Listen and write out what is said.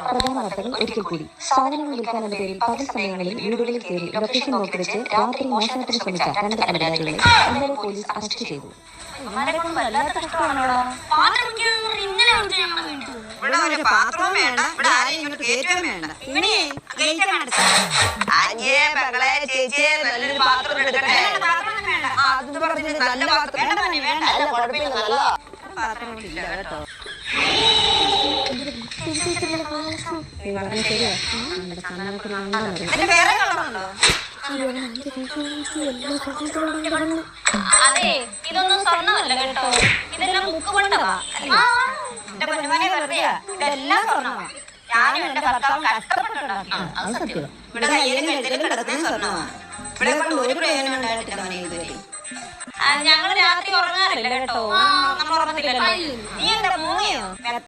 പ്രധാന വാർത്തകൾ ഒരിക്കൽ കൂടി. സാധനങ്ങൾ വിൽക്കാനെന്ന പേരിൽ പകൽ സമയങ്ങളിൽ വീടുകളിൽ കയറി ലൊക്കേഷൻ നോക്കി വെച്ച് രാത്രി മോഷണത്തിന് ശ്രമിച്ച 2 അപരാധികളെ ഇന്നലെ പോലീസ് അറസ്റ്റ് ചെയ്തു. അതെ, ഇതൊന്നും സ്വർണ്ണമല്ല കേട്ടോ, ഇതെല്ലാം ബുക്ക് കൊണ്ടതാ. ഇതെല്ലാം സ്വർണ്ണമാണ്. ഞാനും എന്റെ ഭർത്താവും കഷ്ടപ്പെട്ടുണ്ടാക്കി. ഇവിടെ കയ്യിലും കഴുത്തിലും കിടക്കുന്ന സ്വർണ്ണമാണ്. ഇവിടെ കൊണ്ട് ഒരു പ്രയോജനം ഉണ്ടായിട്ടില്ല മോനെ ഇതുവരെ. ഞങ്ങള് രാത്രി ഉറങ്ങാറില്ല കേട്ടോ. നമ്മൾ ഉറങ്ങത്തില്ലല്ലോ. നീ എന്താ മൂങ്ങിയോ?